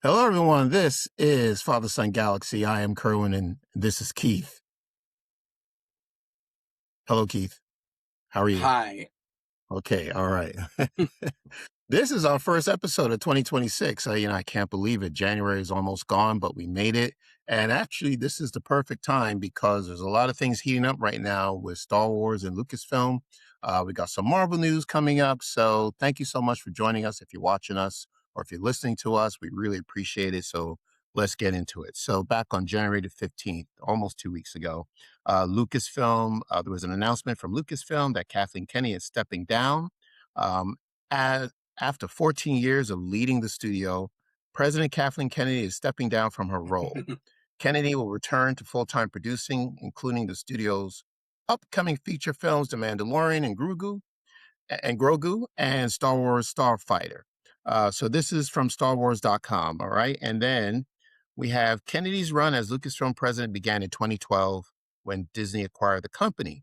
Hello, everyone. This is Father.Son.Galaxy. I am Kerwin, and this is Keith. Hello, Keith. How are you? Hi. Okay, all right. This is our first episode of 2026. I can't believe it. January is almost gone, but we made it. And actually, this is the perfect time because there's a lot of things heating up right now with Star Wars and Lucasfilm. We got some Marvel news coming up. So thank you so much for joining us. If you're watching us or if you're listening to us, we really appreciate it. So let's get into it. So back on January the 15th, almost 2 weeks ago, Lucasfilm, there was an announcement from Lucasfilm that Kathleen Kennedy is stepping down. As After 14 years of leading the studio, President Kathleen Kennedy is stepping down from her role. Kennedy will return to full-time producing, including the studio's upcoming feature films, The Mandalorian and Grogu, and Star Wars Starfighter. So this is from StarWars.com, all right? And then we have Kennedy's run as Lucasfilm president began in 2012 when Disney acquired the company.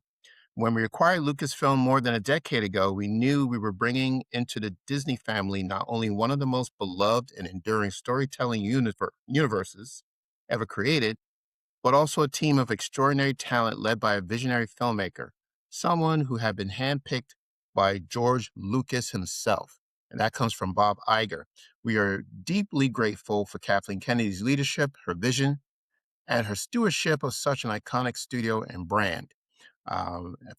When we acquired Lucasfilm more than a decade ago, we knew we were bringing into the Disney family not only one of the most beloved and enduring storytelling universes ever created, but also a team of extraordinary talent led by a visionary filmmaker, someone who had been handpicked by George Lucas himself. And that comes from Bob Iger. We are deeply grateful for Kathleen Kennedy's leadership, her vision, and her stewardship of such an iconic studio and brand.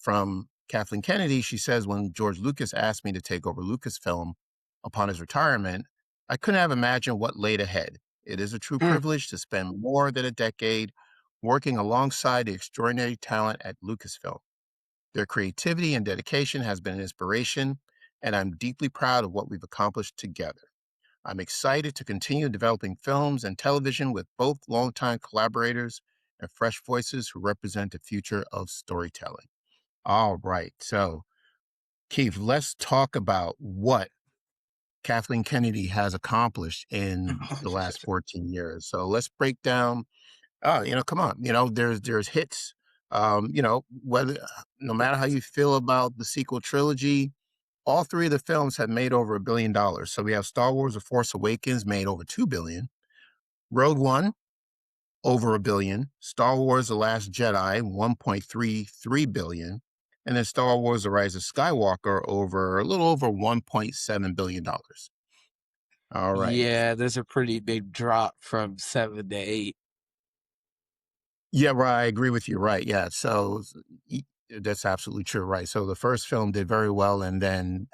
From Kathleen Kennedy, she says, when George Lucas asked me to take over Lucasfilm upon his retirement, I couldn't have imagined what laid ahead. It is a true privilege to spend more than a decade working alongside the extraordinary talent at Lucasfilm. Their creativity and dedication has been an inspiration, and I'm deeply proud of what we've accomplished together. I'm excited to continue developing films and television with both longtime collaborators and fresh voices who represent the future of storytelling. All right. So, Keith, let's talk about what Kathleen Kennedy has accomplished in the last 14 years. So let's break down, come on, there's hits, whether, no matter how you feel about the sequel trilogy, all three of the films have made over $1 billion. So we have Star Wars: The Force Awakens made over $2 billion, Rogue One over $1 billion, Star Wars: The Last Jedi $1.33 billion, and then Star Wars: The Rise of Skywalker over a little over $1.7 billion. All right. Yeah, there's a pretty big drop from 7 to 8. Yeah, right. I agree with you. Right. Yeah. So that's absolutely true. Right. So the first film did very well, and then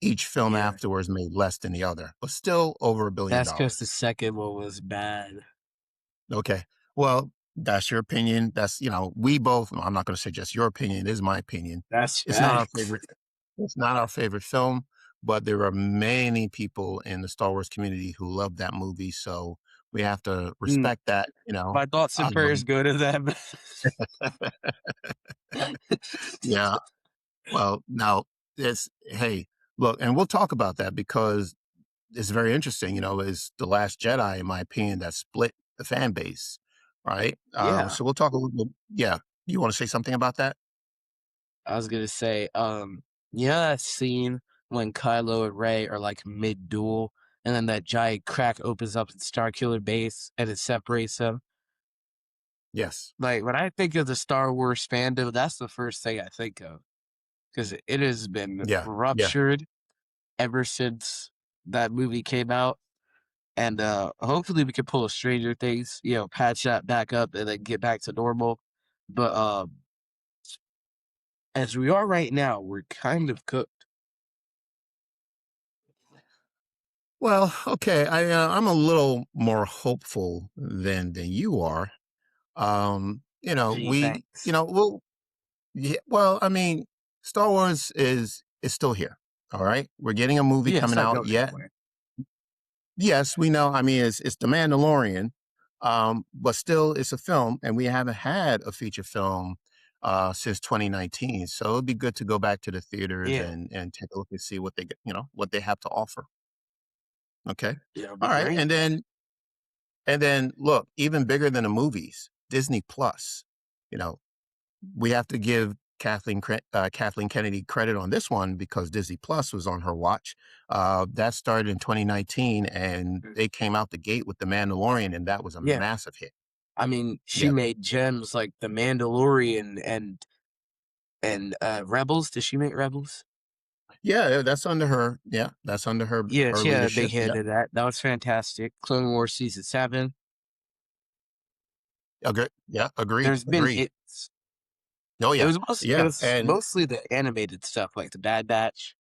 each film afterwards made less than the other, but still over $1 billion. That's because the second one was bad. Okay. Well, that's your opinion. That's, we both, I'm not going to say just your opinion. It is my opinion. That's It's not our facts. favorite. It's not our favorite film, but there are many people in the Star Wars community who love that movie. So we have to respect that, My thoughts and prayers go to them. Yeah. Well, now hey, look, and we'll talk about that because it's very interesting, is The Last Jedi, in my opinion, that split the fan base, right? Yeah. So we'll talk a little bit. Yeah. You want to say something about that? I was gonna say, that scene when Kylo and Rey are like mid-duel, and then that giant crack opens up in Starkiller base and it separates them. Yes. Like, when I think of the Star Wars fandom, that's the first thing I think of. Because it has been Yeah. ruptured ever since that movie came out. And hopefully we can pull a Stranger Things, patch that back up and then get back to normal. But as we are right now, we're kind of cooked. Well, okay. I'm a little more hopeful than you are. Gee, thanks. Well, I mean, Star Wars is still here. All right. We're getting a movie Yeah, it's coming not out going yet. anywhere. Yes, we know. I mean, it's The Mandalorian, but still, it's a film, and we haven't had a feature film since 2019. So it'd be good to go back to the theaters Yeah. and take a look and see what what they have to offer. Okay, Yeah, it'll be all right, great. and then look, even bigger than the movies, Disney Plus. You know, we have to give Kathleen Kennedy credit on this one because Disney Plus was on her watch. That started in 2019, and Mm. they came out the gate with The Mandalorian, and that was a Yeah. massive hit. I mean, she Yep. made gems like The Mandalorian and Rebels. Did she make Rebels? Yeah, that's under her. Yeah, that's under Yeah, her she had a big leadership. hand Yep. in that. That was fantastic. Clone Wars season 7. Okay. Yeah, agreed. There's been Agreed. hits. Oh It yeah. was it Yeah. was And mostly the animated stuff like the Bad Batch.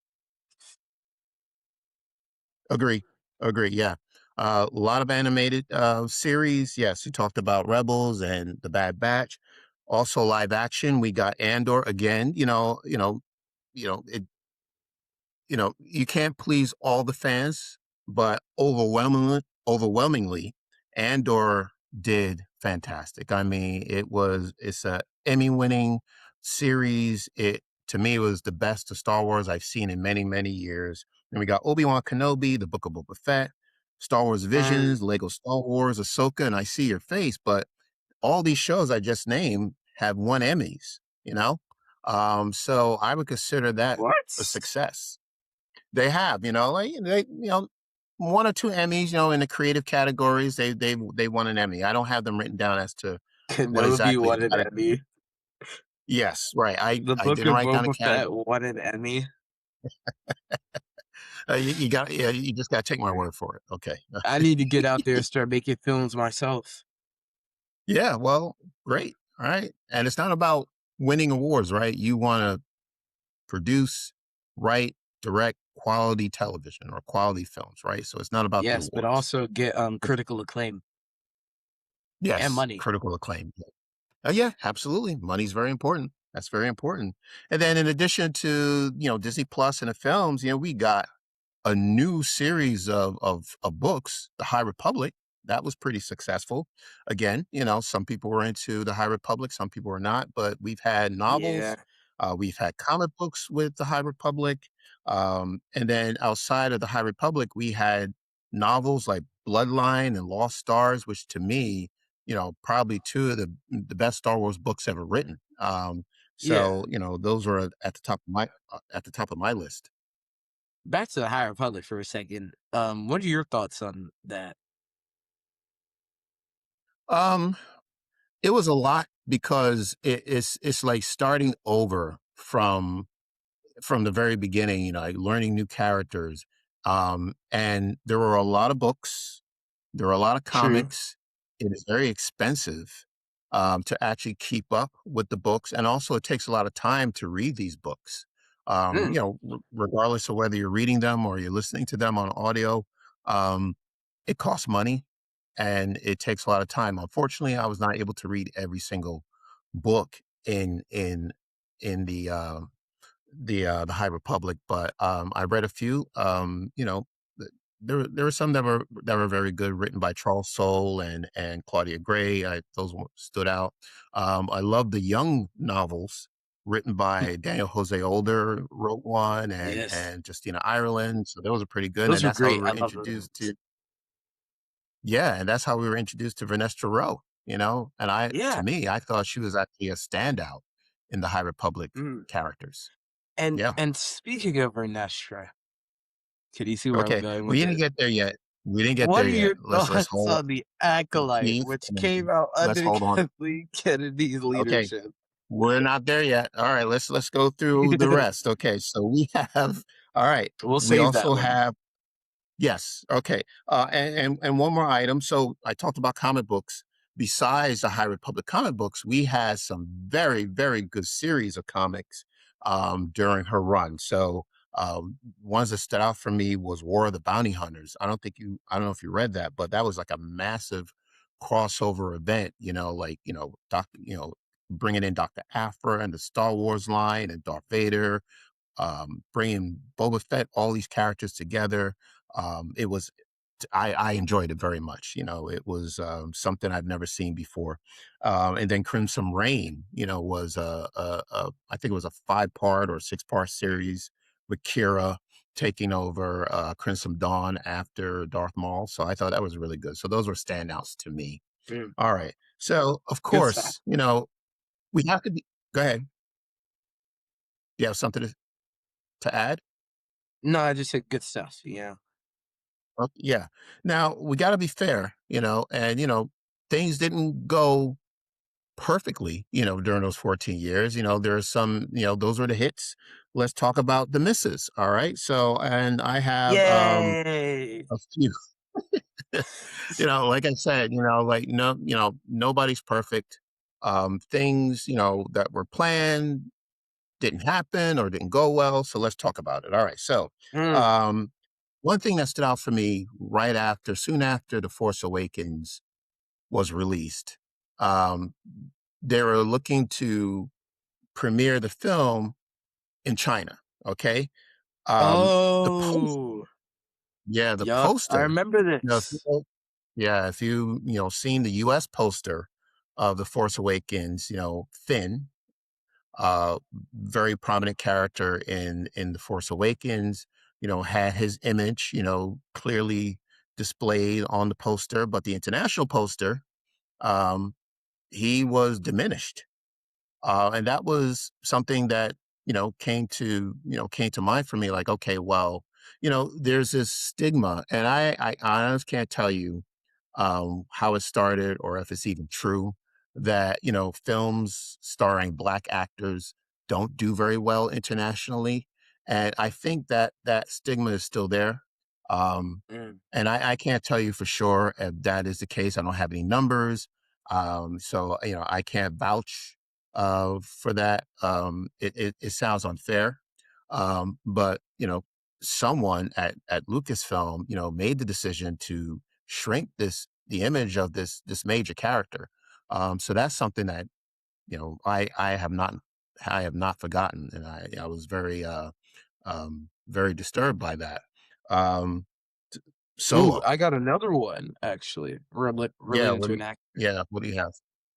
agree. Agree. Yeah. A lot of animated series. Yes, you talked about Rebels and The Bad Batch. Also live action. We got Andor again. It you can't please all the fans, but overwhelmingly, Andor did fantastic. I mean, it's a Emmy-winning series. It to me was the best of Star Wars I've seen in many, many years. And we got Obi-Wan Kenobi, The Book of Boba Fett, Star Wars Mm, Visions, Lego Star Wars, Ahsoka, and I See Your Face. But all these shows I just named have won Emmys, you know? So I would consider that a what? success. They have, one or two Emmys, in the creative categories. They won an Emmy. I don't have them written down as to what Kenobi exactly won the an category. Emmy. Yes, right. I The I Book didn't of write down a Boba Fett category. won an Emmy. You got yeah. You just got to take my word for it. Okay. I need to get out there and start making films myself. Yeah. Well, great. All right. And it's not about winning awards, right? You want to produce, write, direct quality television or quality films, right? So it's not about the Yes, but awards. also get critical acclaim and Yes, money. critical acclaim. Yeah, absolutely. Money's very important. That's very important. And then in addition to, Disney Plus and the films, we got a new series of books, The High Republic. That was pretty successful. Again, some people were into The High Republic, some people were not, but we've had novels, Yeah. we've had comic books with The High Republic. And then outside of The High Republic, we had novels like Bloodline and Lost Stars, which to me, probably two of the best Star Wars books ever written. Yeah. Those were at the top of my list. Back to the High Republic for a second. What are your thoughts on that? Um, It was a lot because it's like starting over from the very beginning, like learning new characters. And there were a lot of books, there were a lot of True. comics. It is very expensive to actually keep up with the books, and also it takes a lot of time to read these books. Mm, Regardless of whether you're reading them or you're listening to them on audio, um, it costs money and it takes a lot of time. Unfortunately, I was not able to read every single book in the High Republic, but I read a few. There were some that were very good, written by Charles Soule and Claudia Gray. Those stood out. I love the young novels written by Daniel Jose Older, wrote one, and yes. and Justina Ireland. So those are pretty good, Those and are that's how we great. were I love introduced those. to yeah, and that's how we were introduced to Vernestra Rowe. And to Yeah. me, I thought she was actually a standout in the High Republic Mm. characters. And Yeah. and speaking of Ernestra, can you see where I'm Okay, going we with didn't it? get there yet. We didn't get What there are yet. your Let's thoughts hold on the Acolyte, Keith, which came out let's under hold on. Kathleen Kennedy's Okay, leadership? we're not there yet. All right, let's go through the rest. Okay, so we have all right. We'll We save that also one. have yes. Okay. And one more item. So I talked about comic books. Besides the High Republic comic books, we had some very, very good series of comics during her run. So ones that stood out for me was War of the Bounty Hunters. I don't know if you read that, but that was like a massive crossover event. Bringing in Dr. Aphra and the Star Wars line and Darth Vader, bringing Boba Fett, all these characters together. It was, I enjoyed it very much. It was something I've never seen before. And then Crimson Reign, was I think it was a 5-part or 6-part series with Kira taking over Crimson Dawn after Darth Maul. So I thought that was really good. So those were standouts to me. Mm, All right. So of good stuff. course, we have to be. Go ahead. you have something to add? No, I just said good stuff. Yeah. Yeah. Now we got to be fair, and things didn't go perfectly, during those 14 years. There's some, those were the hits. Let's talk about the misses. All right. So, and I have Yay! a few, like I said, like no, nobody's perfect. Things, that were planned didn't happen or didn't go well. So let's talk about it. All right. So, Mm. um, one thing that stood out for me soon after The Force Awakens was released, um, they were looking to premiere the film in China. Okay. The post, Oh, yeah, the yup. I poster, remember if this. yeah, if seen the US poster of The Force Awakens, Finn, uh, very prominent character in The Force Awakens, had his image, clearly displayed on the poster, but the international poster, um, he was diminished. And that was something that, came to mind for me, like, okay, well, there's this stigma, and I honestly can't tell you how it started or if it's even true that, films starring Black actors don't do very well internationally. And I think that that stigma is still there. Um, Mm. and I can't tell you for sure if that is the case. I don't have any numbers. So, I can't vouch for that. It sounds unfair. But, someone at Lucasfilm, made the decision to shrink the image of this major character. So that's something that, I have not forgotten. And I was very disturbed by that. Um, t- Ooh, Solo. I got another one actually Yeah. related to an actor. What do you have?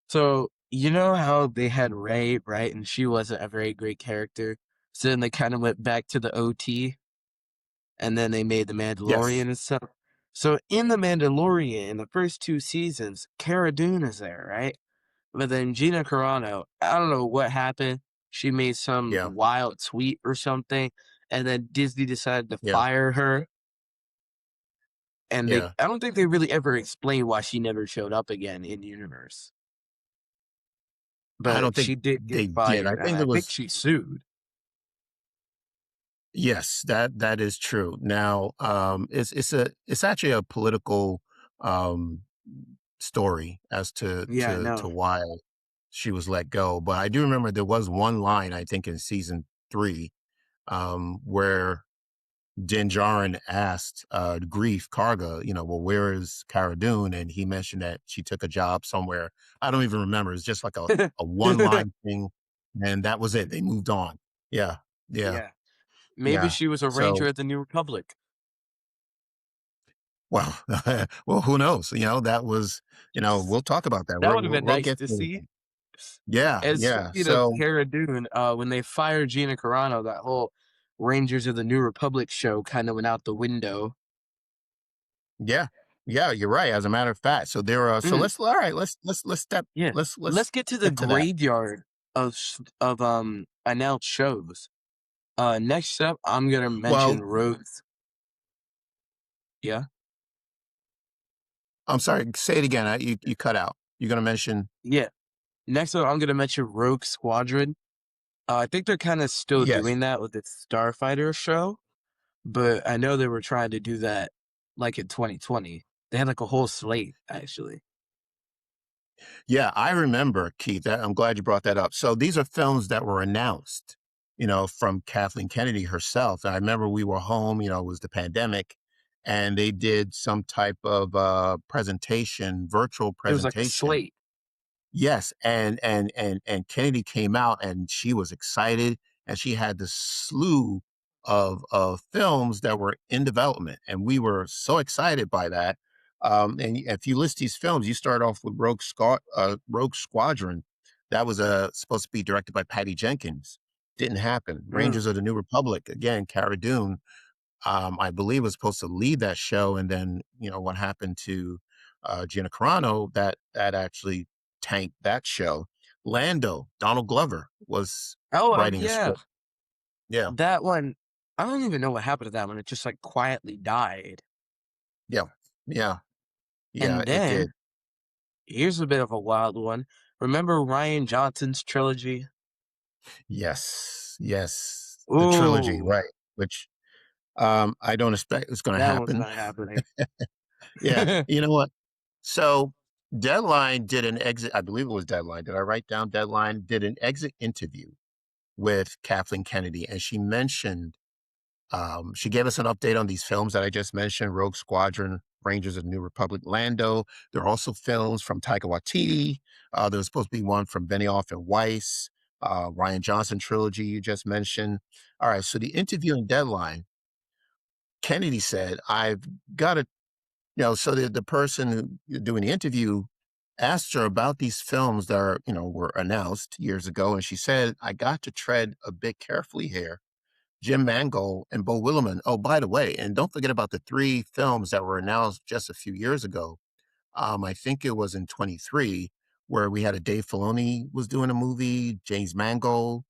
So, you know how they had Ray, right? And she wasn't a very great character. So then they kind of went back to the OT and then they made The Mandalorian Yes. and stuff. So in The Mandalorian, in the first two seasons, Cara Dune is there, right? But then Gina Carano, I don't know what happened. She made some Yeah. wild tweet or something, and then Disney decided to Yeah. fire her. And Yeah. I don't think they really ever explained why she never showed up again in universe. I But don't think she did get they did. I fired, and think I there think was, she sued. yes, that is true. Now, it's actually a political um story as Yeah, I to know. why she was let go. But I do remember there was one line, I think in season three, where Din Djarin asked Grief Karga, well, where is Cara Dune? And he mentioned that she took a job somewhere. I don't even remember. It's just like a one line thing, and that was it. They moved on. Yeah, yeah, Yeah. Maybe yeah. she was a So, ranger at the New Republic. well, well, who knows? That was, we'll talk about that. That would have been We'll nice get to to, see. yeah, And yeah. speaking of So, Cara Dune, when they fired Gina Carano, that whole Rangers of the New Republic show kind of went out the window. yeah, yeah, you're right. As a matter of fact, so there are. So Mm, let's all right. yeah. Let's Let's get to the get to that. graveyard of announced shows. Next up, I'm gonna Well, mention Rogues. Yeah, I'm sorry. Say it again. You cut out. You're going to mention. yeah. Next up, I'm gonna mention Rogue Squadron. I think they're kind of still Yes. doing that with the Starfighter show, but I know they were trying to do that like in 2020. They had like a whole slate actually. Yeah, I remember, Keith. I'm glad you brought that up. So these are films that were announced, from Kathleen Kennedy herself. And I remember we were home, it was the pandemic, and they did some type of presentation, virtual It was like a presentation. slate. Yes, and Kennedy came out and she was excited and she had this slew of films that were in development and we were so excited by that. And if you list these films, you start off with Rogue Squadron. That was supposed to be directed by Patty Jenkins. Didn't happen. Mm. Rangers of the New Republic, again, Cara Dune, I believe was supposed to lead that show, and then what happened to Gina Carano that actually tanked that show. Lando, Donald Glover was Oh, writing a yeah. script. Yeah. That one, I don't even know what happened to that one. It just like quietly died. Yeah. Yeah. Yeah, And it did. then here's a bit of a wild one. Remember Ryan Johnson's trilogy? Yes. Yes. The trilogy, Ooh, right, which, I don't expect is gonna that one's happen. not happening. Yeah. You know what? So, Deadline did an exit I believe it was Deadline. Did I write down Deadline? Did an exit interview with Kathleen Kennedy, and she mentioned, she gave us an update on these films that I just mentioned, Rogue Squadron, Rangers of the New Republic, Lando. There are also films from Taika Waititi. There was supposed to be one from Benioff and Weiss, Ryan Johnson trilogy you just mentioned. All right, so the interview in Deadline, Kennedy said, I've got to, so the person who doing the interview asked her about these films that are, were announced years ago. And she said, I got to tread a bit carefully here. Jim Mangold and Beau Willimon. Oh, by the way, and don't forget about the 3 films that were announced just a few years ago. I think it was in 23, where we had a Dave Filoni was doing a movie, James Mangold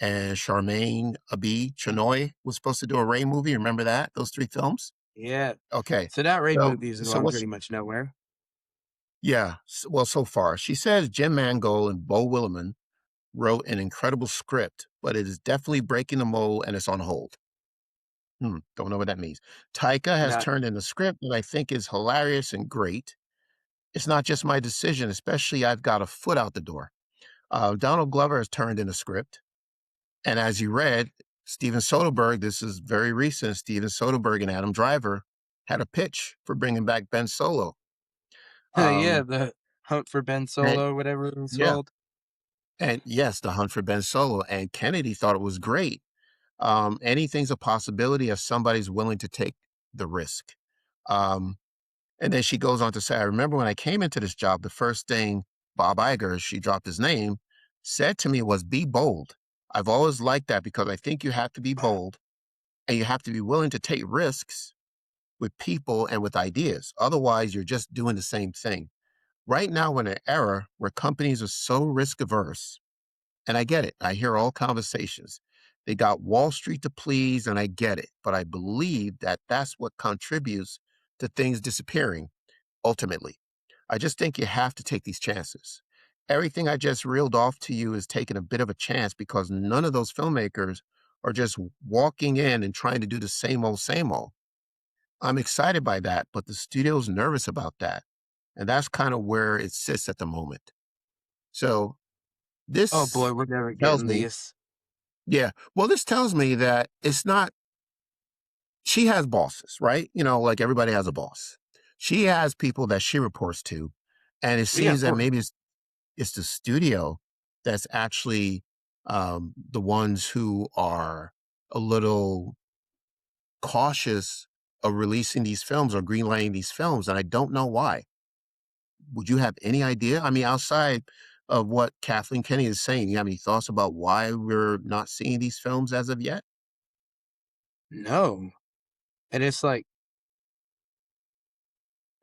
and Charmaine Abi Chinoy was supposed to do a Ray movie. Remember that? Those 3 films? Yeah. Okay. So that Ray So movie is so going what's pretty much nowhere. yeah, well, so far. She says Jim Mangold and Beau Willimon wrote an incredible script, but it is definitely breaking the mold and it's on hold. Don't know what that means. Taika has Not turned in a script that I think is hilarious and great. It's not just my decision, especially I've got a foot out the door. Donald Glover has turned in a script. And as you read, Steven Soderbergh, this is very recent, Steven Soderbergh and Adam Driver had a pitch for bringing back Ben Solo. yeah, Um, the Hunt for Ben and Solo, whatever it was yeah, called. and yes, The Hunt for Ben Solo. And Kennedy thought it was great. Anything's a possibility if somebody's willing to take the risk. Um, And then she goes on to say, I remember when I came into this job, the first thing Bob Iger, she dropped his name, said to me was, be bold. I've always liked that because I think you have to be bold and you have to be willing to take risks with people and with ideas. Otherwise, you're just doing the same thing. Right now, we're in an era where companies are so risk averse, and I get it. I hear all conversations. They got Wall Street to please, and I get it. But I believe that that's what contributes to things disappearing ultimately. I just think you have to take these chances. Everything I just reeled off to you is taking a bit of a chance because none of those filmmakers are just walking in and trying to do the same old, same old. I'm excited by that, but the studio's nervous about that. And that's kind of where it sits at the moment. So Oh boy, this we're never tells getting me, these. yeah, well, this tells me that it's not, she has bosses, right? Like everybody has a boss. She has people that she reports to. And it Yeah, seems of that course. maybe it's the studio that's actually the ones who are a little cautious of releasing these films or greenlighting these films, and I don't know why. Would you have any idea? I mean, outside of what Kathleen Kennedy is saying, you have any thoughts about why we're not seeing these films as of yet? No. And it's like,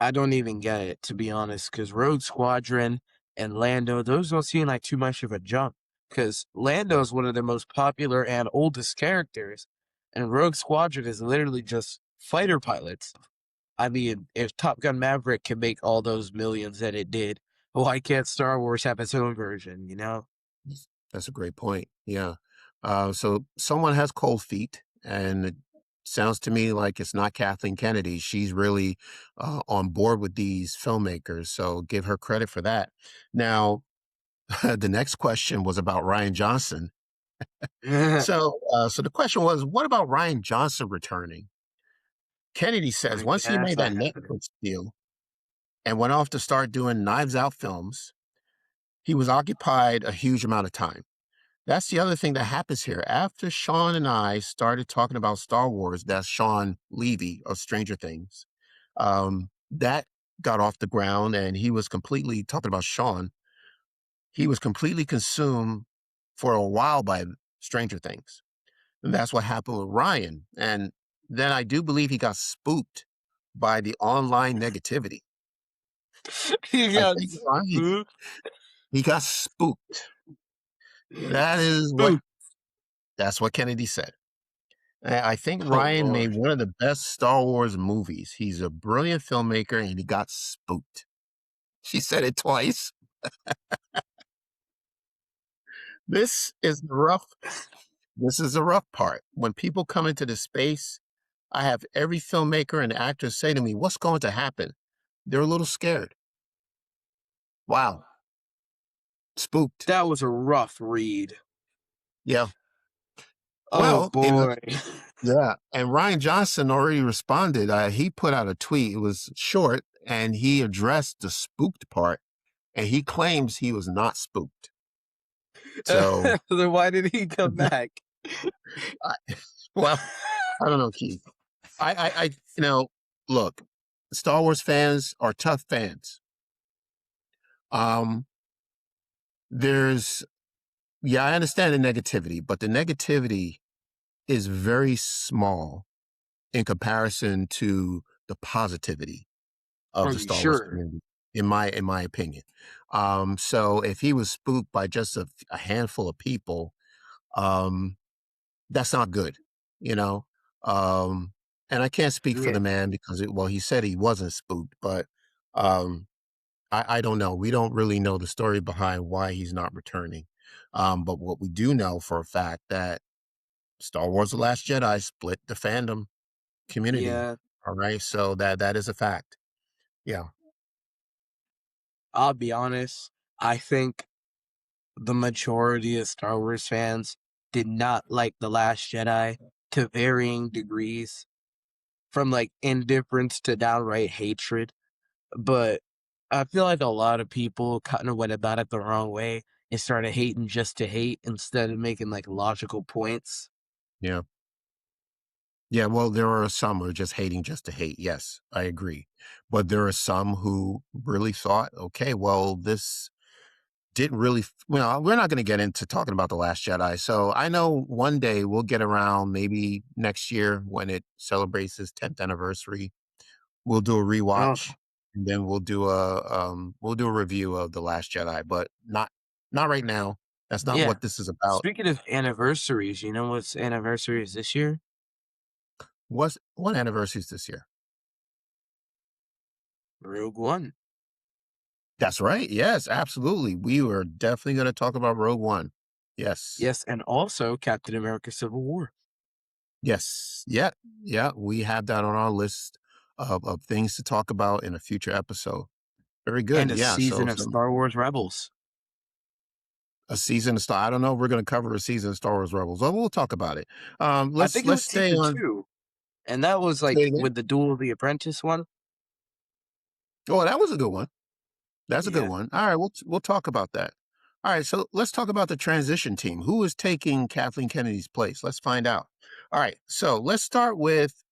I don't even get it, to be honest, because Rogue Squadron and Lando, those don't seem like too much of a jump. Because Lando Yeah. is one of the most popular and oldest characters, and Rogue Squadron is literally just fighter pilots. I mean, if Top Gun Maverick can make all those millions that it did, why can't Star Wars have its own version, you know? That's a great point. Yeah. So someone has cold feet, and it sounds to me like it's not Kathleen Kennedy. She's really on board with these filmmakers. So give her credit for that. Now, the next question was about Ryan Johnson. So the question was, what about Ryan Johnson returning? Kennedy says Like, once he that's made that not happening. Netflix deal and went off to start doing Knives Out films, he was occupied a huge amount of time. That's the other thing that happens here. After Sean and I started talking about Star Wars, that's Sean Levy of Stranger Things, that got off the ground and he was completely talking about Sean. He was completely consumed for a while by Stranger Things. And that's what happened with Ryan. And then I do believe he got spooked by the online negativity. He I got think Ryan, spooked. he got spooked. That is what Spooked. That's what Kennedy said. I think Oh Ryan made Lord. one of the best Star Wars movies. He's a brilliant filmmaker and he got spooked. She said it twice. This is rough. This is the rough part. When people come into the space, I have every filmmaker and actor say to me, "What's going to happen?" They're a little scared. Wow. Spooked. That was a rough read. Yeah. Oh Well, boy. yeah. And Ryan Johnson already responded. He put out a tweet. It was short and he addressed the spooked part and he claims he was not spooked. So, Then why did he come back? I, well, I don't know, Keith. I, look, Star Wars fans are tough fans. Um, there's, yeah, I understand the negativity, but the negativity is very small in comparison to the positivity of Are the you Star Wars sure? community, in my opinion. So if he was spooked by just a handful of people, um, that's not good, you know. Um, and I can't speak for Yeah. the man because he said he wasn't spooked, but um, I don't know. We don't really know the story behind why he's not returning. But what we do know for a fact that Star Wars: The Last Jedi split the fandom community. Yeah. All right, so that is a fact. Yeah, I'll be honest. I think the majority of Star Wars fans did not like The Last Jedi to varying degrees, from like indifference to downright hatred. But I feel like a lot of people kind of went about it the wrong way and started hating just to hate instead of making like logical points. yeah, yeah. Well, there are some who are just hating just to hate. Yes, I agree. But there are some who really thought, okay, well, this didn't really. We're not going to get into talking about The Last Jedi. So I know one day we'll get around, maybe next year when it celebrates its 10th anniversary. We'll do a Oh, rewatch, and then we'll do a review of The Last Jedi, but not right now. That's not yeah. what this is about. Speaking of anniversaries, you know what's anniversary is this year? What anniversary is this year? Rogue One. That's right. Yes, absolutely. We were definitely going to talk about Rogue One. Yes. Yes, and also Captain America Civil War. Yes. Yeah. Yeah. We have that on our list of things to talk about in a future episode. Very good. And a Yeah. season of Star Wars Rebels. A season of Star. I don't know if we're going to cover a season of Star Wars Rebels. Well, we'll talk about it. I Let's think it let's was stay season on. 2, and that was Say it like again. with the Duel of the Apprentice one. Oh, that was a good one. That's a good Yeah. one. All right, we'll talk about that. All right, so let's talk about the transition team. Who is taking Kathleen Kennedy's place? Let's find out. All right, so let's start with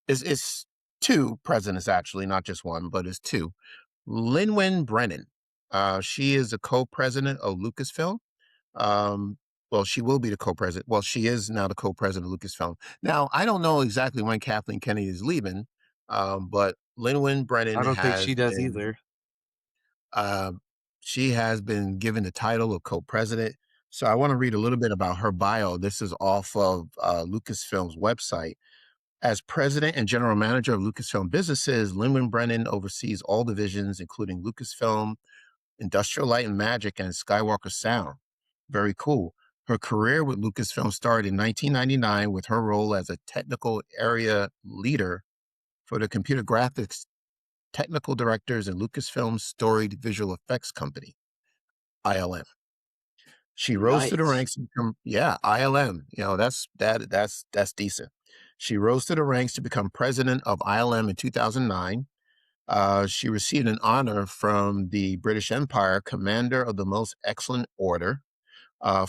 it's two presidents actually, not just one, but it's two. Lynwen Brennan. She is a co-president of Lucasfilm. Um, well, she will be the co-president. Well, she is now the co-president of Lucasfilm. Now, I don't know exactly when Kathleen Kennedy is leaving, but Lynwen Brennan I don't think has she does been either. uh, she has been given the title of co-president. So I want to read a little bit about her bio. This is off of Lucasfilm's website. As president and general manager of Lucasfilm Businesses, Lynwen Brennan oversees all divisions, including Lucasfilm, Industrial Light and Magic, and Skywalker Sound. Very cool. Her career with Lucasfilm started in 1999 with her role as a technical area leader for the computer graphics technical directors in Lucasfilm's storied visual effects company, ILM. She rose to the Nice. ranks and become, yeah, ILM. That's decent. She rose to the ranks to become president of ILM in 2009. She received an honor from the British Empire, Commander of the Most Excellent Order,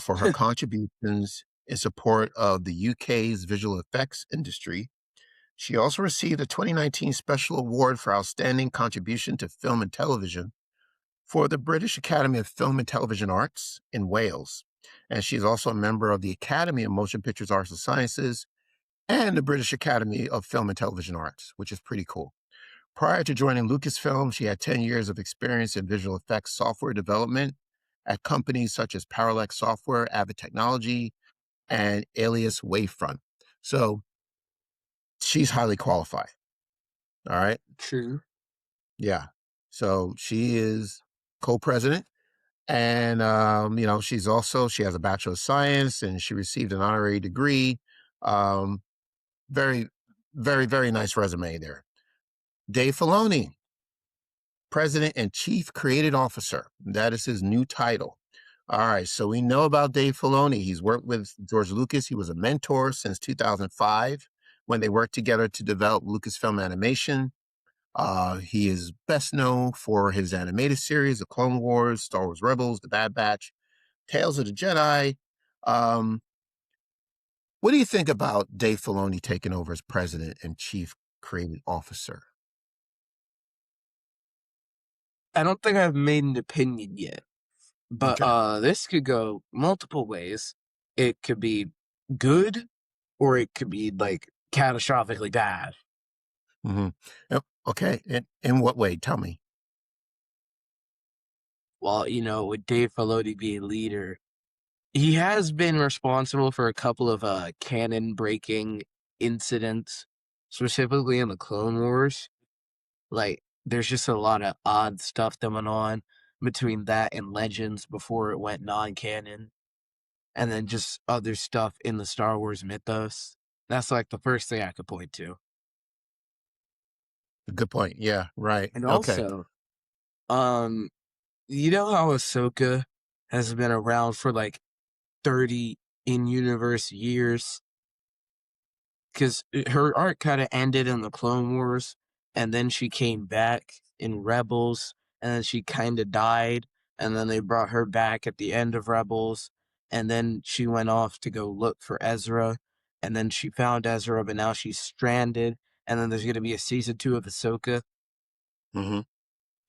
for her contributions in support of the UK's visual effects industry. She also received a 2019 Special Award for Outstanding Contribution to Film and Television for the British Academy of Film and Television Arts in Wales. And she's also a member of the Academy of Motion Pictures Arts and Sciences and the British Academy of Film and Television Arts, which is pretty cool. Prior to joining Lucasfilm, she had 10 years of experience in visual effects software development at companies such as Parallax Software, Avid Technology, and Alias Wavefront. So she's highly qualified. All right. True. Yeah. So she is co-president. And, she has a Bachelor of Science and she received an honorary degree. Um, very, very, very nice resume there. Dave Filoni, President and Chief Creative Officer. That is his new title. All right. So we know about Dave Filoni. He's worked with George Lucas. He was a mentor since 2005 when they worked together to develop Lucasfilm animation. He is best known for his animated series, The Clone Wars, Star Wars Rebels, The Bad Batch, Tales of the Jedi. Um, what do you think about Dave Filoni taking over as president and chief creative officer? I don't think I've made an opinion yet, but Okay. this could go multiple ways. It could be good, or it could be like catastrophically bad. Mm-hmm. Yep. Okay. In what way? Tell me. Well, with Dave Filoni being leader, he has been responsible for a couple of canon breaking incidents, specifically in the Clone Wars. Like, there's just a lot of odd stuff going on between that and Legends before it went non-canon, and then just other stuff in the Star Wars mythos. That's like the first thing I could point to. Good point. Yeah. Right. And Okay. also, um, you know how Ahsoka has been around for like 30 in-universe years? Because her arc kind of ended in the Clone Wars, and then she came back in Rebels, and then she kind of died, and then they brought her back at the end of Rebels, and then she went off to go look for Ezra, and then she found Ezra, but now she's stranded, and then there's going to be a season 2 of Ahsoka. Mm-hmm.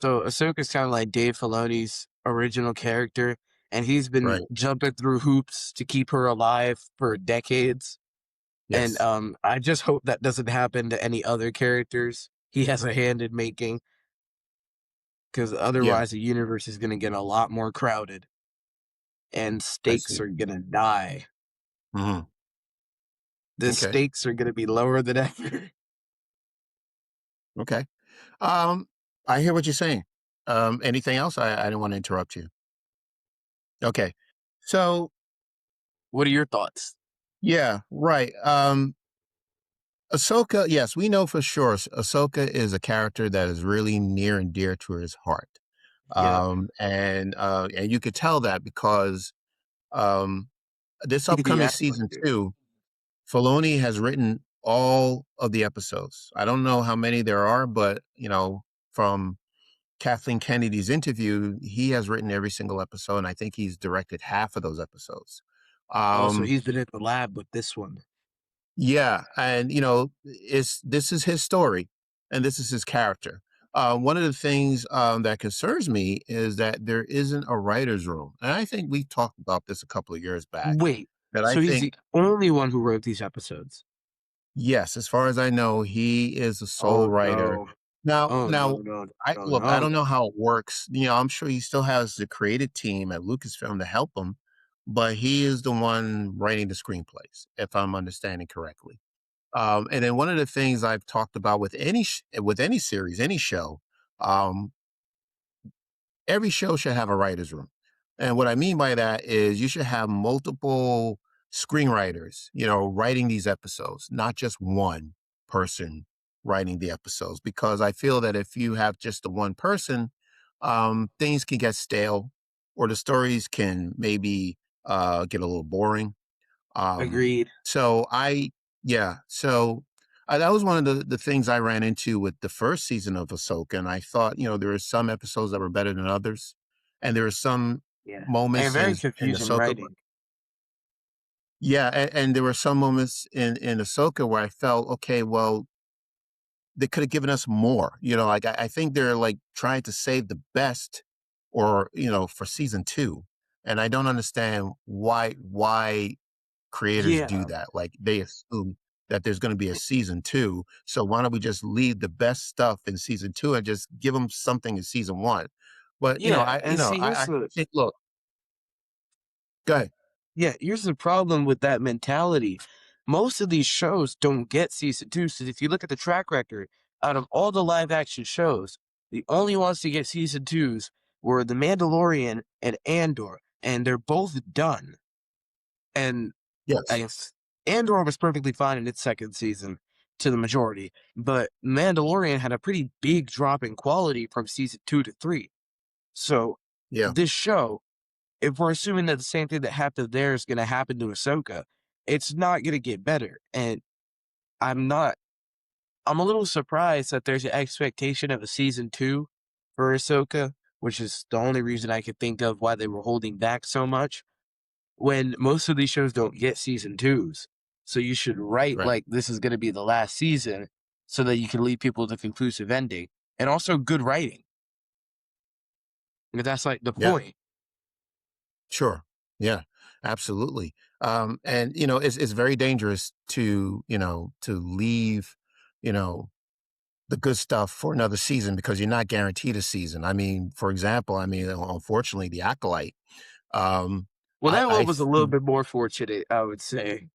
So Ahsoka's kind of like Dave Filoni's original character, and he's been Right. jumping through hoops to keep her alive for decades. And Yes. I just hope that doesn't happen to any other characters he has a hand in making, because Yeah. otherwise the universe is going to get a lot more crowded and I stakes see. are going to die. Mm-hmm. The Okay. stakes are going to be lower than ever. Okay. Um, I hear what you're saying. Anything else? I didn't want to interrupt you. Okay. So What are your thoughts? yeah, right. Ahsoka, yes, we know for sure Ahsoka is a character that is really near and dear to his heart. Yep. And you could tell that because um, this The upcoming season actor. 2, Filoni has written all of the episodes. I don't know how many there are, but from Kathleen Kennedy's interview, he has written every single episode, and I think he's directed half of those episodes. Also, Um, he's been at the lab with this one. Yeah, and this is his story, and this is his character. One of the things that concerns me is that there isn't a writer's room, and I think we talked about this a couple of years back. Wait, That I so he's think, the only one who wrote these episodes? yes, as far as I know, he is the Oh sole writer. no. Now, Oh no, now, no, I no, look. I no. don't know how it works. I'm sure he still has the creative team at Lucasfilm to help him, but he is the one writing the screenplays, if I'm understanding correctly. And then one of the things I've talked about with any series, any show, um, every show should have a writer's room. And what I mean by that is you should have multiple screenwriters, writing these episodes, not just one person writing the episodes. Because I feel that if you have just the one person, things can get stale or the stories can maybe get a little boring. um, Agreed. so yeah, so that was one of the things I ran into with the first season of Ahsoka, and I thought, there were some episodes that were better than others, and there were some Yeah. And moments very in confusing Ahsoka, writing. yeah, and there were some moments in Ahsoka where I felt, okay, well, they could have given us more, like I think they're like trying to save the best, or for season 2, and I don't understand why creators do Yeah. that. Like they assume that there's going to be a season 2. So why don't we just leave the best stuff in season 2 and just give them something in season 1? But Yeah. And see, I here's the think, look, go ahead. Yeah, here's the problem with that mentality. Most of these shows don't get season 2. So if you look at the track record, out of all the live action shows, the only ones to get season 2s were The Mandalorian and Andor, and they're both done. And I Yes. guess Andor was perfectly fine in its second season to the majority, but Mandalorian had a pretty big drop in quality from season 2 to 3. So Yeah. this show, if we're assuming that the same thing that happened there is going to happen to Ahsoka, it's not going to get better. And I'm not, I'm a little surprised that there's an expectation of a season 2 for Ahsoka, which is the only reason I could think of why they were holding back so much when most of these shows don't get season 2s. So you should write Right. like this is going to be the last season so that you can lead people to a conclusive ending and also good writing. And that's like the Yeah. point. Sure. Yeah. Absolutely. And it's very dangerous to leave, you know, the good stuff for another season because you're not guaranteed a season. I mean, for example, unfortunately, the Acolyte. Um, Well, that I one was a little bit more fortunate, I would say.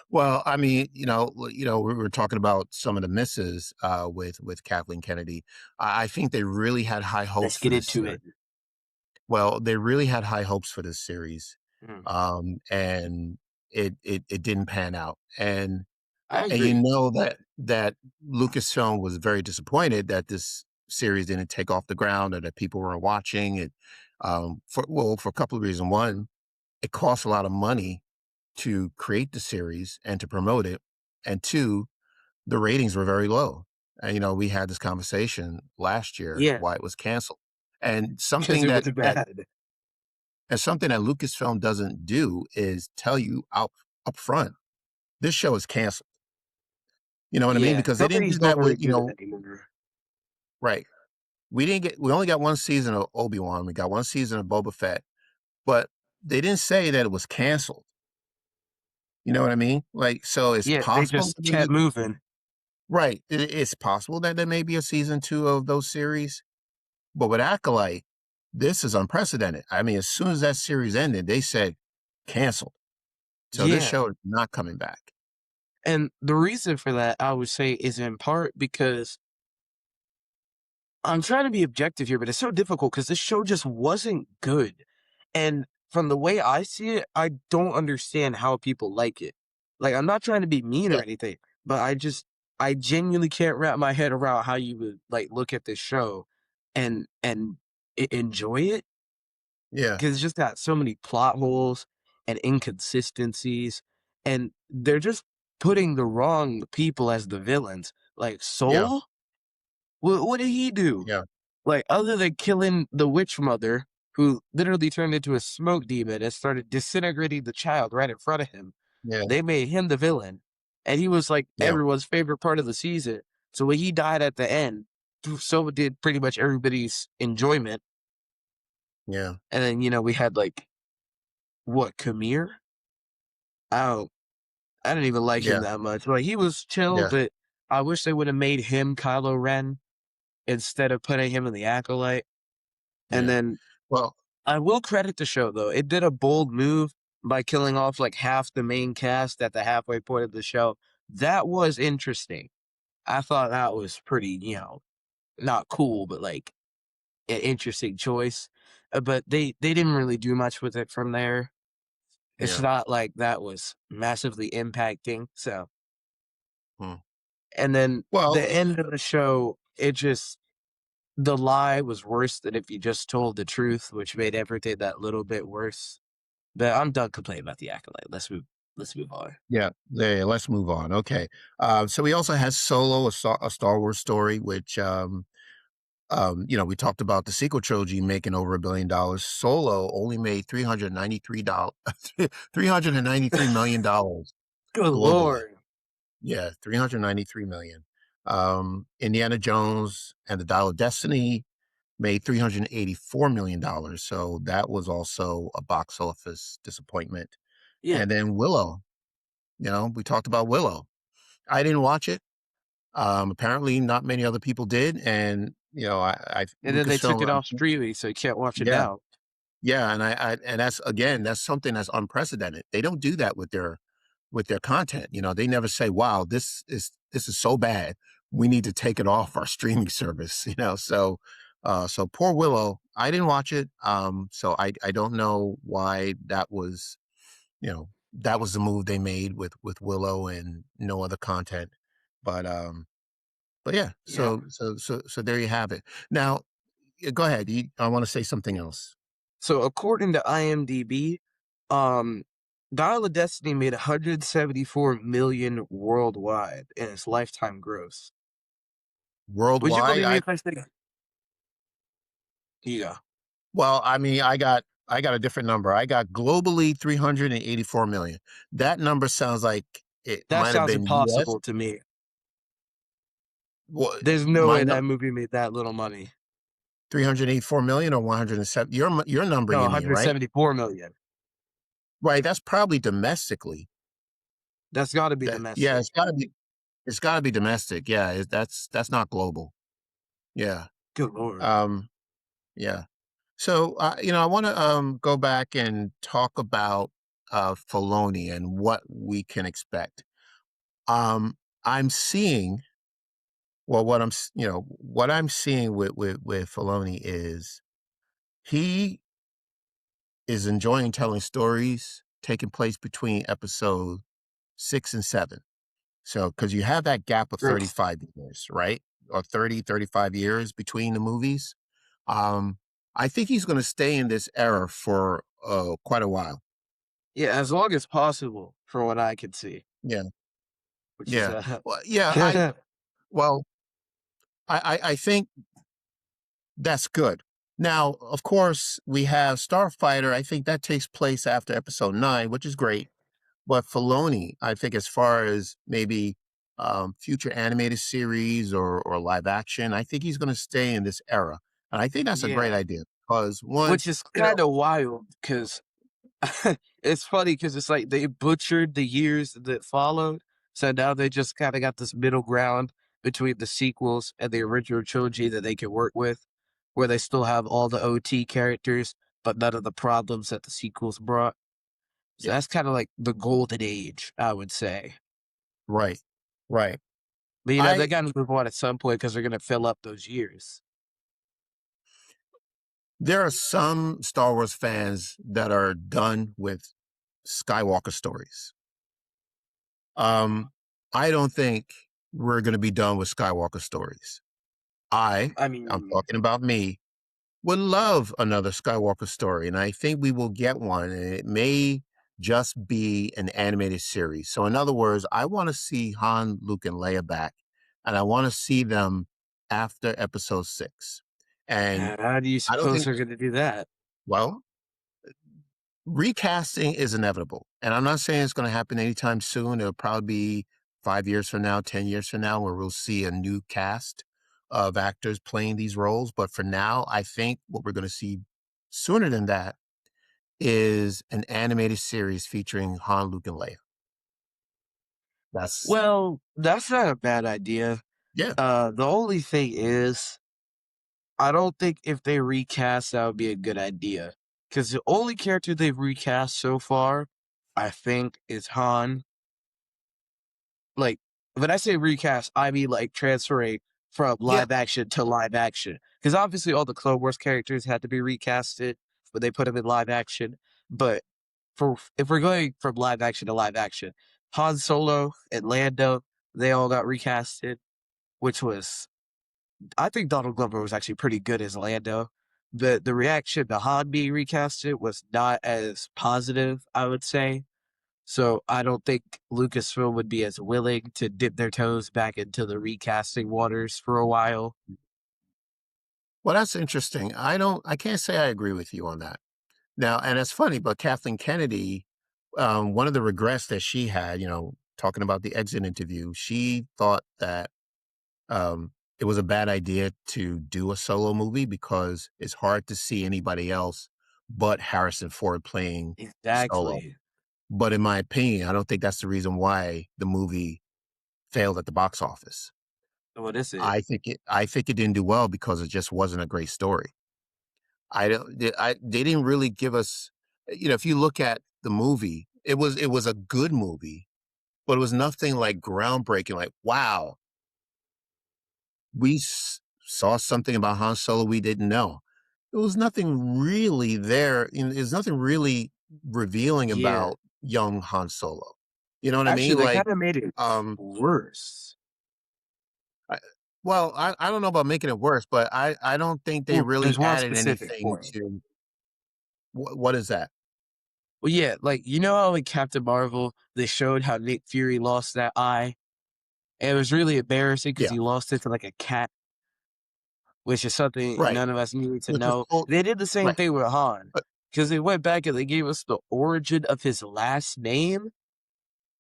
Well, we were talking about some of the misses with Kathleen Kennedy. I think they really had high hopes Let's for get this into series. it. Well, they really had high hopes for this series, Mm, and it didn't pan out. I And agree. that Lucasfilm was very disappointed that this series didn't take off the ground or that people weren't watching it. For a couple of reasons. One, it costs a lot of money to create the series and to promote it. And two, the ratings were very low. And we had this conversation last year Yeah, why it was canceled. And because something it that was that bad. and something that Lucasfilm doesn't do is tell you out up front, this show is canceled. You know what I mean? Yeah, Because they didn't do companies don't that really with, do that anymore. right. We only got one season of Obi-Wan. We got one season of Boba Fett, but they didn't say that it was canceled. You know what I mean? Like, so it's Yeah, they possible just kept maybe. moving. Right. It's possible that there may be a season 2 of those series, but with Acolyte, this is unprecedented. I mean, as soon as that series ended, they said canceled. So this Yeah, show is not coming back. and the reason for that, I would say, is in part because I'm trying to be objective here, but it's so difficult because this show just wasn't good. And from the way I see it, I don't understand how people like it. Like, I'm not trying to be mean or Yeah. anything, but I genuinely can't wrap my head around how you would like look at this show and enjoy it Yeah. because it's just got so many plot holes and inconsistencies, and they're just putting the wrong people as the villains. Like Yeah. Soul, what did he do? Yeah. Like, other than killing the witch mother, who literally turned into a smoke demon and started disintegrating the child right in front of him, Yeah. they made him the villain. And he was like Yeah. everyone's favorite part of the season. So when he died at the end, so did pretty much everybody's enjoyment. Yeah. And then, we had like, what, Kamir? Oh, I didn't even like him Yeah. that much. Like, he was chill, Yeah. but I wish they would have made him Kylo Ren instead of putting him in the Acolyte. And Yeah. then Well, I will credit the show though. It did a bold move by killing off like half the main cast at the halfway point of the show. That was interesting. I thought that was pretty, not cool, but like an interesting choice. But they didn't really do much with it from there. It's yeah. not like that was massively impacting. So, Hmm. and then Well, the end of the show, the lie was worse than if you just told the truth, which made everything that little bit worse. But I'm done complaining about the Acolyte. Let's move on. yeah. Yeah. Let's move on. Okay. So we also had Solo, a Star Wars story, which we talked about the sequel trilogy making over $1 billion. Solo only made $393, $393 million Good globally. lord. Yeah, 393 million. Indiana Jones and the Dial of Destiny made $384 million. So that was also a box office disappointment. Yeah. And then Willow, we talked about Willow. I didn't watch it. Apparently not many other people did. And, And then they took Lucasfilm, it off streaming, so you can't watch it yeah, now. Yeah, and that's something that's unprecedented. They don't do that with their content. You know, they never say, "Wow, this is so bad. We need to take it off our streaming service." You know, so poor Willow. I didn't watch it, so I don't know why that was. You know, that was the move they made with Willow and no other content. But but yeah, Yeah. so there you have it. Now, go ahead. I want to say something else. So according to IMDb, um, Dial of Destiny made 174 million worldwide in its lifetime gross. Would you Worldwide, believe me I if I said, yeah, well, I mean, I got a different number. I got globally 384 million. That number sounds like it that might have sounds been US. impossible to me. Well, There's no my way that movie made that little money. 384 million or 107. Your number, No, you mean, right? 174 million. Right. That's probably domestically. That's got to be That yeah, domestic. it's got to be domestic. Yeah, that's not global. Yeah. Good lord. Um. Yeah. So, I want to go back and talk about Filoni and what we can expect. I'm seeing well, what I'm seeing with Filoni is he is enjoying telling stories taking place between episode 6 and 7. So, because you have that gap of Yes. 35 years, right? Or 35 years between the movies. Um, I think he's going to stay in this era for quite a while. Yeah, as long as possible, from what I can see, Yeah, which is yeah. Well, yeah. Well, I think that's good. Now, of course, we have Starfighter. I think that takes place after episode 9, which is great. But Filoni, I think, as far as maybe future animated series or live action, I think he's going to stay in this era, and I think that's a great yeah, idea because one, which is you know, kind of wild because it's funny because it's like they butchered the years that followed. So now they just kind of got this middle ground between the sequels and the original trilogy that they can work with, where they still have all the OT characters, but none of the problems that the sequels brought. So yeah, that's kind of like the golden age, I would say. right, right. But they I got to move on at some point because they're going to fill up those years. There are some Star Wars fans that are done with Skywalker stories. Um, I don't think we're going to be done with Skywalker stories. I I'm mean, talking about me, would love another Skywalker story, and I think we will get one. And it may just be an animated series. So, in other words, I want to see Han, Luke, and Leia back, and I want to see them after Episode 6. And how do you I don't suppose think, they're going to do that? well, recasting is inevitable, and I'm not saying it's going to happen anytime soon. It'll probably be 5 years from now, 10 years from now, where we'll see a new cast of actors playing these roles. But for now, I think what we're going to see sooner than that is an animated series featuring Han, Luke, and Leia. That's Well, that's not a bad idea. Yeah, The only thing is, I don't think if they recast, that would be a good idea. Because the only character they've recast so far, I think, is Han. Like, when I say recast, I mean like transferring from yeah. live action to live action. Because obviously all the Clone Wars characters had to be recasted, but they put them in live action. But if we're going from live action to live action, Han Solo and Lando, they all got recasted, which was, I think Donald Glover was actually pretty good as Lando. The reaction to Han being recasted was not as positive, I would say. So I don't think Lucasfilm would be as willing to dip their toes back into the recasting waters for a while. Well, that's interesting. I can't say I agree with you on that. Now, and it's funny, but Kathleen Kennedy, one of the regrets that she had, talking about the exit interview, she thought that it was a bad idea to do a solo movie because it's hard to see anybody else but Harrison Ford playing solo. Exactly. But in my opinion, I don't think that's the reason why the movie failed at the box office. What is it? I think it didn't do well because it just wasn't a great story. they didn't really give us, if you look at the movie, it was a good movie, but it was nothing like groundbreaking. Like, wow, saw something about Han Solo we didn't know. There was nothing really there. There's nothing really revealing Yeah. about young Han Solo. You know what I Actually, mean? they Like, kind of made it um, worse. I, well, I don't know about making it worse, but I don't think they Well, really there's one added specific anything point. to what is that? Well, yeah, like you know how in Captain Marvel they showed how Nick Fury lost that eye, and it was really embarrassing because Yeah, he lost it to like a cat, which is something right. none of us needed to Which was know. cool. They did the same Right. thing with Han But because they went back and they gave us the origin of his last name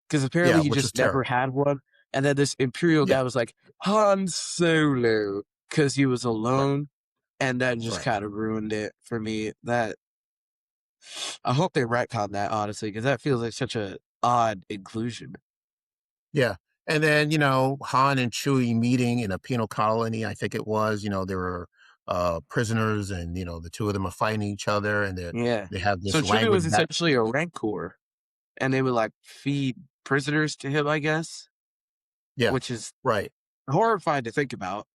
because yeah, apparently he which was just never terrible. had one. And then this Imperial Yeah, guy was like Han Solo because he was right, alone, and that just right. kind of ruined it for me. That I hope they retcon that honestly because that feels like such a odd inclusion. Yeah. And then, Han and Chewie meeting in a penal colony, I think it was, they were prisoners and, the two of them are fighting each other and Yeah. they have So this Chewie language was back. essentially a Rancor, and they would like feed prisoners to him, I guess, Yeah. which is Right. horrifying to think about.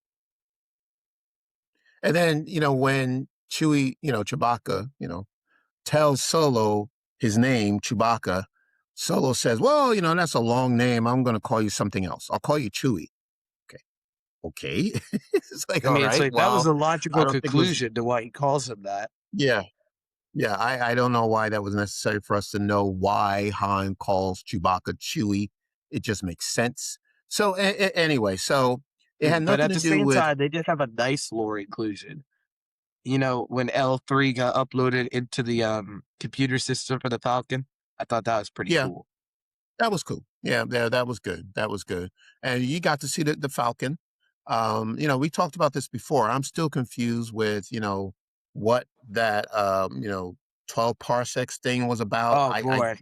And then, when Chewie, Chewbacca, tells Solo his name, Chewbacca, Solo says, well, that's a long name. I'm going to call you something else. I'll call you Chewie. Okay. Okay. It's like, I all mean, it's right, like that was well, a I logical don't think it was, conclusion to why he calls him that. yeah. Yeah, I don't know why that was necessary for us to know why Han calls Chewbacca Chewie. It just makes sense. So anyway, so it had But nothing at to the do same with time, they did have a nice lore inclusion. You know, when L3 got uploaded into the computer system for the Falcon, I thought that was pretty yeah, cool. that was cool. Yeah, that was good. That was good. And you got to see the Falcon. We talked about this before. I'm still confused with, what that 12 parsecs thing was about. Oh I boy.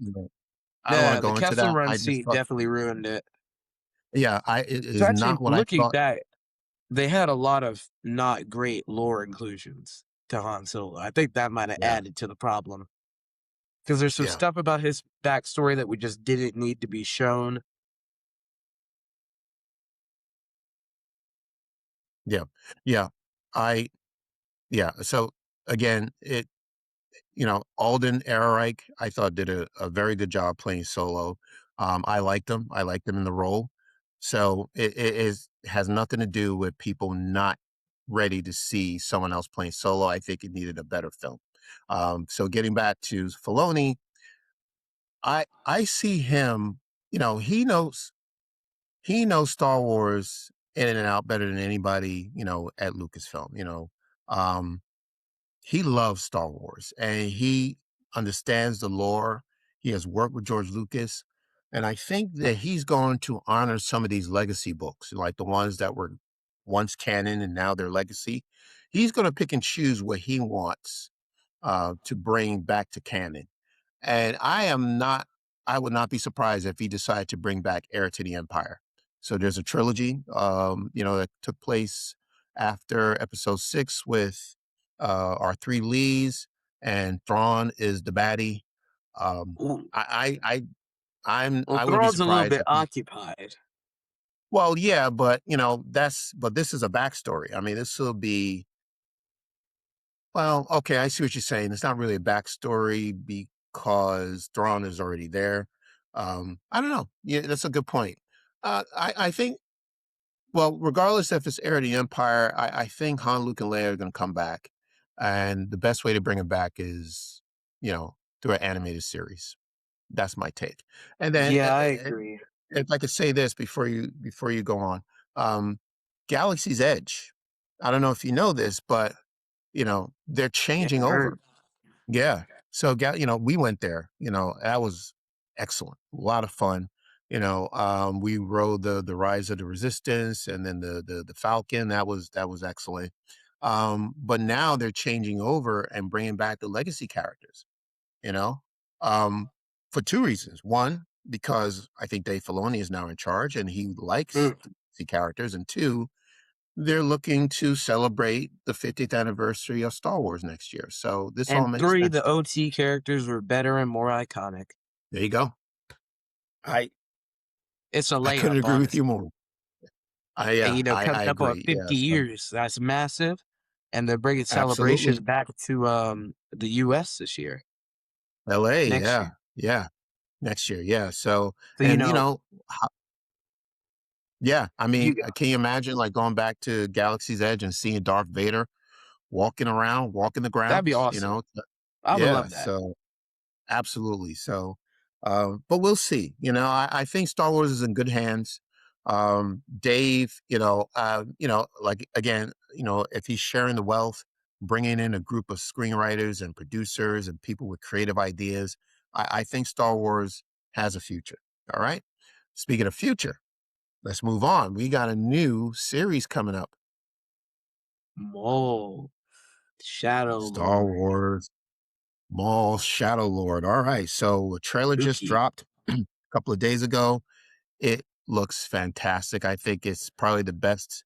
I don't want to Yeah, the go into Kessel that. Run I just scene thought, definitely ruined it. yeah, it So is actually, not what I looking thought. back, they had a lot of not great lore inclusions to Han Solo. I think that might have Yeah. added to the problem because there's some Yeah. stuff about his backstory that we just didn't need to be shown. Yeah. Yeah. I yeah. So again, Alden Ehrenreich, I thought did a very good job playing Solo. I liked him. I liked him in the role. So has nothing to do with people not ready to see someone else playing Solo. I think it needed a better film. So getting back to Filoni, I see him, he knows Star Wars in and out better than anybody, at Lucasfilm. Um, he loves Star Wars and he understands the lore. He has worked with George Lucas. And I think that he's going to honor some of these legacy books, like the ones that were once canon and now they're legacy. He's going to pick and choose what he wants to bring back to canon. And I would not be surprised if he decided to bring back Heir to the Empire. So there's a trilogy, that took place after episode 6 with our three leads, and Thrawn is the baddie. Um, Ooh. Well, I wouldn't be Thrawn's a little surprised bit if occupied. well, yeah, but but this is a backstory. I mean, this will be well, okay, I see what you're saying. It's not really a backstory because Thrawn is already there. I don't know. Yeah, that's a good point. I think, well, regardless if it's Heir of the Empire, I think Han, Luke, and Leia are going to come back. And the best way to bring them back is, through an animated series. That's my take. And then, Yeah, I agree. if I could say this before you go on, um, Galaxy's Edge. I don't know if you know this, but they're Yeah, changing I over. heard. Yeah. So, we went there, that was excellent. A lot of fun. We rode the Rise of the Resistance and then the Falcon. That was excellent. But now they're changing over and bringing back the legacy characters, you know, um, for two reasons. One, because I think Dave Filoni is now in charge and he likes Mm. the legacy characters. And two, they're looking to celebrate the 50th anniversary of Star Wars next year. So this all And makes 3, sense. the OT characters were better and more iconic. There you go. I It's a I couldn't layup, agree with you honestly. more. And, I coming up on agree. Yeah. 50 So years, that's massive, and they're bringing celebrations absolutely. back to, the US this year LA. next Yeah. year. Yeah. Next year. Yeah. So, So, and yeah, I you mean, go. can you imagine like going back to Galaxy's Edge and seeing Darth Vader walking around, walking the That'd be grounds, awesome. I would Yeah. love that. So absolutely. So, but we'll see. I think Star Wars is in good hands. Dave, like again, if he's sharing the wealth, bringing in a group of screenwriters and producers and people with creative ideas, I think Star Wars has a future. All right. Speaking of future, let's move on. We got a new series coming up. Maul, Shadow Star Lord, Wars Maul Shadow Lord. All right. So a trailer just spooky. dropped a couple of days ago. It looks fantastic. I think it's probably the best,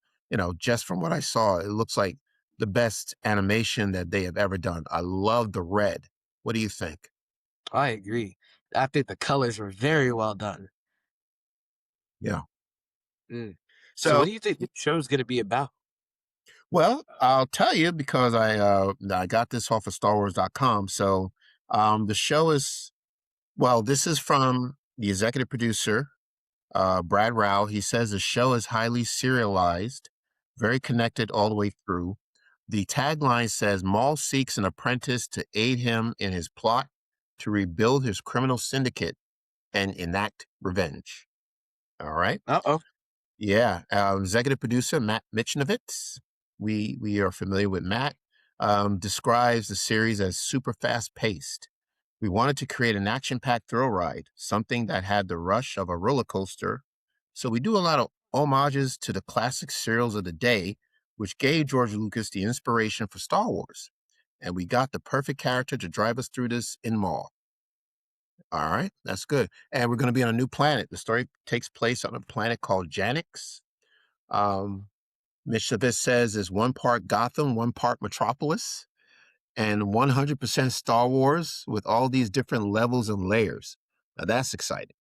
just from what I saw, it looks like the best animation that they have ever done. I love the red. What do you think? I agree. I think the colors were very well done. Yeah. Mm. So what So, do you think the show's gonna be about? well, I'll tell you because I got this off of StarWars.com. So, the show is this is from the executive producer, Brad Rao. He says the show is highly serialized, very connected all the way through. The tagline says Maul seeks an apprentice to aid him in his plot to rebuild his criminal syndicate and enact revenge. All right. Uh-oh. Yeah. Executive producer Matt Michnovitz. We are familiar with Matt. Describes the series as super fast paced. We wanted to create an action packed thrill ride, something that had the rush of a roller coaster. So we do a lot of homages to the classic serials of the day, which gave George Lucas the inspiration for Star Wars. And we got the perfect character to drive us through this in Maul. All right, that's good. And we're going to be on a new planet. The story takes place on a planet called Janix. Um, Mishavich says is one part Gotham, one part Metropolis, and 100% Star Wars with all these different levels and layers. Now that's exciting.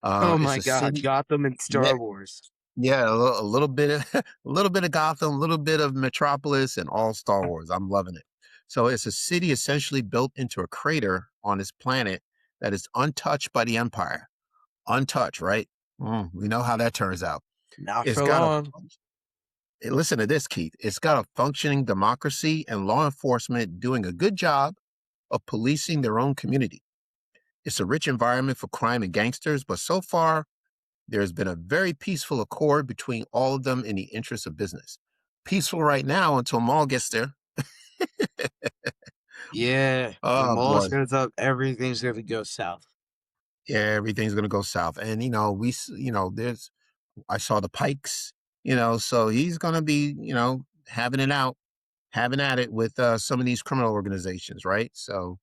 Oh It's my a god, city. Gotham and Yeah, Star Wars. yeah, a little bit of a little bit of Gotham, a little bit of Metropolis, and all Star Wars. I'm loving it. So it's a city essentially built into a crater on this planet that is untouched by the Empire. Untouched, right? We know how that turns out. Not It's for got a long. listen to this, Keith. It's got a functioning democracy and law enforcement doing a good job of policing their own community. It's a rich environment for crime and gangsters, but so far, there's been a very peaceful accord between all of them in the interest of business. Peaceful right now until Maul gets there. Yeah, when Oh Maul boy. shows up, everything's gonna go south. Yeah, everything's gonna go south. And there's I saw the Pikes, so he's gonna be, having it out, having at it with some of these criminal organizations, right? So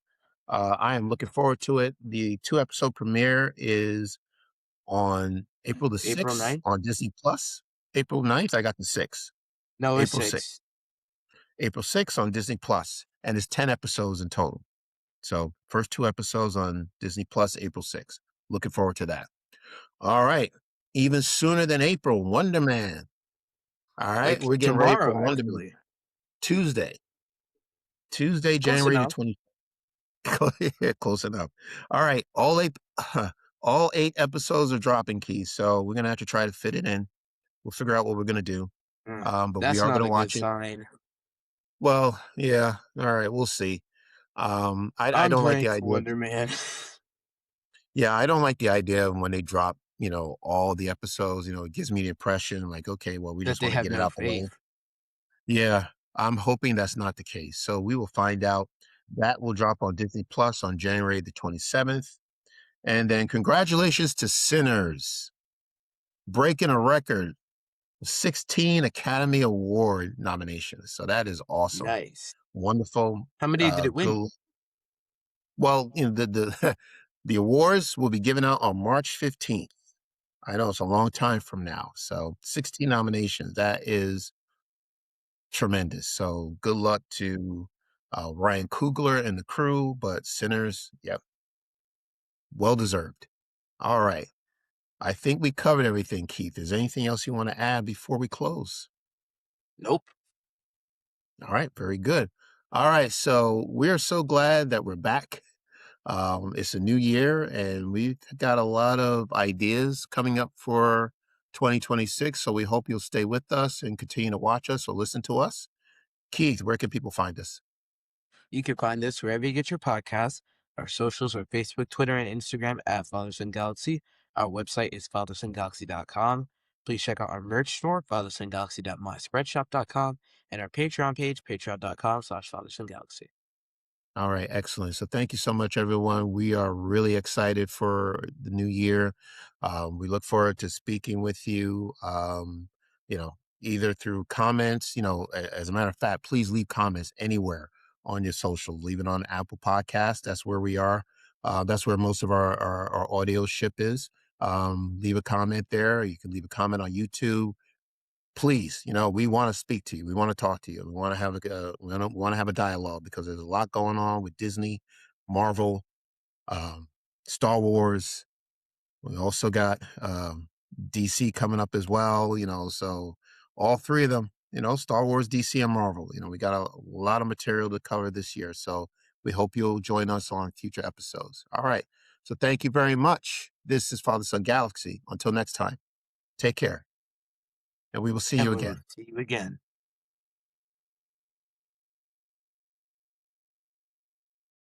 I am looking forward to it. The 2 episode premiere is on April the April 6th 9th? on Disney Plus. April 9th, I got the 6th. No, it's April 6th. 6. April 6th on Disney Plus, and it's 10 episodes in total. So first 2 episodes on Disney Plus, April 6th. Looking forward to that. All right. Even sooner than April, Wonder Man. All right. Like We're getting ready for tomorrow, Wonder Man. actually. Tuesday. Tuesday, Close January the enough. 20th. Close enough. All right. All eight episodes are dropping, Keys. So we're gonna have to try to fit it in. We'll figure out what we're gonna do. But we That's are not gonna a good watch it. sign. Well, yeah. All right, we'll see. I I'm don't like praying the for idea. Wonder Man. Yeah, I don't like the idea of when they drop, all the episodes. It gives me the impression like, okay, well, we That just they want to have get it no out the way. faith. Yeah, I'm hoping that's not the case. So we will find out. That will drop on Disney Plus on January the 27th. And then congratulations to Sinners, breaking a record, 16 Academy Award nominations. So that is awesome. Nice. Wonderful. How many did it win? Go. Well, the the awards will be given out on March 15th. I know it's a long time from now. So 16 nominations. That is tremendous. So good luck to Ryan Coogler and the crew, but Sinners, yep, well deserved. All right. I think we covered everything, Keith. Is there anything else you want to add before we close? Nope. All right, very good. All right, so we're so glad that we're back. It's a new year, and we've got a lot of ideas coming up for 2026. So we hope you'll stay with us and continue to watch us or listen to us. Keith, where can people find us? You can find us wherever you get your podcasts. Our socials are Facebook, Twitter, and Instagram at Father.Son.Galaxy. Our website is Father.Son.Galaxy.com. Please check out our merch store, Father.Son.Galaxy.myspreadsshop.com, and our Patreon page, patreon.com/Father.Son.Galaxy. All right, excellent. So thank you so much, everyone. We are really excited for the new year. We look forward to speaking with you, either through comments, as a matter of fact, please leave comments anywhere on your social. Leave it on Apple Podcasts. That's where we are. That's where most of our audio ship is. Leave a comment there. You can leave a comment on YouTube. Please, we want to speak to you. We want to talk to you. We want to have a dialogue because there's a lot going on with Disney, Marvel, um, Star Wars. We also got DC coming up as well. So all three of them. Star Wars, DC, and Marvel. We got a lot of material to cover this year. So we hope you'll join us on future episodes. All right. So thank you very much. This is Father-Son Galaxy. Until next time, take care, and we will see And you we will again. see you again.